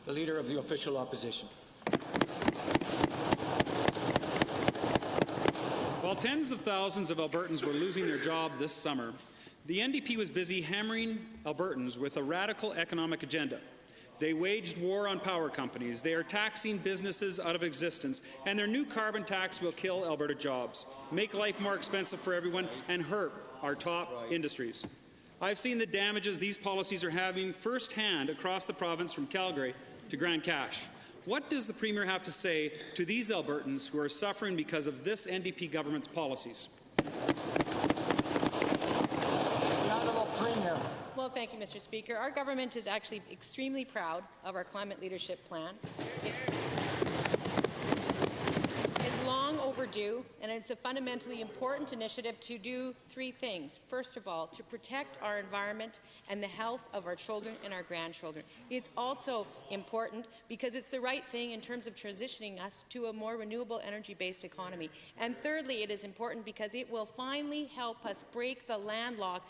The Leader of the Official Opposition. While tens of thousands of Albertans were losing their job this summer, the NDP was busy hammering Albertans with a radical economic agenda. They waged war on power companies, they are taxing businesses out of existence, and their new carbon tax will kill Alberta jobs, make life more expensive for everyone, and hurt our top industries. I've seen the damages these policies are having firsthand across the province from Calgary to Grande Cache. What does the Premier have to say to these Albertans who are suffering because of this NDP government's policies? The Honourable Premier. Well, thank you, Mr. Speaker. Our government is actually extremely proud of our climate leadership plan. It's long overdue, and it's a fundamentally important initiative to do three things. First of all, to protect our environment and the health of our children and our grandchildren. It's also important because it's the right thing in terms of transitioning us to a more renewable energy-based economy. And thirdly, it is important because it will finally help us break the landlock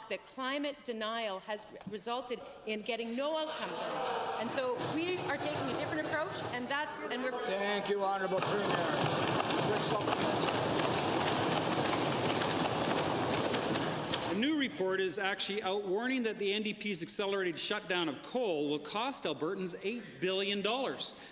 that climate denial has resulted in getting no outcomes on. And so we are taking a different approach, and we're... Thank you, Honourable Premier. A new report is actually out warning that the NDP's accelerated shutdown of coal will cost Albertans $8 billion.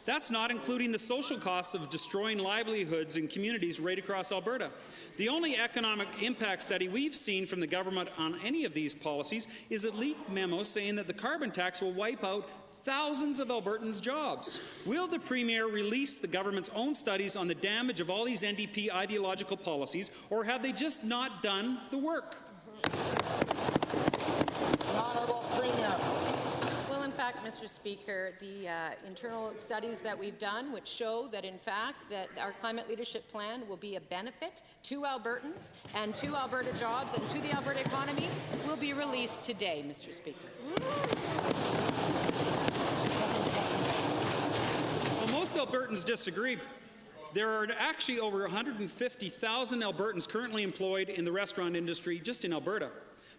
That's not including the social costs of destroying livelihoods in communities right across Alberta. The only economic impact study we've seen from the government on any of these policies is a leaked memo saying that the carbon tax will wipe out thousands of Albertans' jobs. Will the Premier release the government's own studies on the damage of all these NDP ideological policies, or have they just not done the work? Honourable Premier. Well, in fact, Mr. Speaker, the internal studies that we've done, which show that, in fact, that our climate leadership plan will be a benefit to Albertans and to Alberta jobs and to the Alberta economy, will be released today, Mr. Speaker. Well, most Albertans disagree. There are actually over 150,000 Albertans currently employed in the restaurant industry just in Alberta.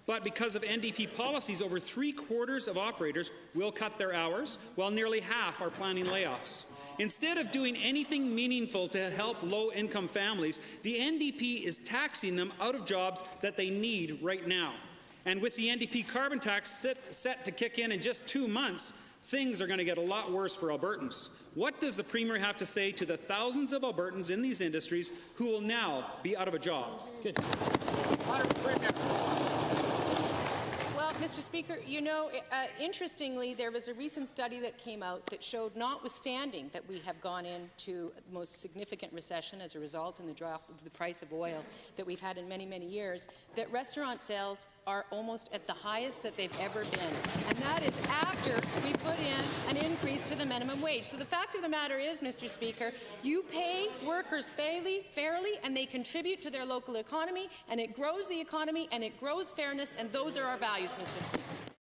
But because of NDP policies, over 3/4 of operators will cut their hours, while nearly half are planning layoffs. Instead of doing anything meaningful to help low-income families, the NDP is taxing them out of jobs that they need right now. And with the NDP carbon tax set to kick in just 2 months, things are going to get a lot worse for Albertans. What does the Premier have to say to the thousands of Albertans in these industries who will now be out of a job? Good. Honourable Premier. Well, Mr. Speaker, you know, interestingly, there was a recent study that came out that showed, notwithstanding that we have gone into the most significant recession as a result in the drop of the price of oil that we've had in many, many years, that restaurant sales are almost at the highest that they've ever been. And that is after we put in an increase to the minimum wage. So the fact of the matter is, Mr. Speaker, you pay workers fairly, and they contribute to their local economy, and it grows the economy, and it grows fairness, and those are our values, Mr. Speaker.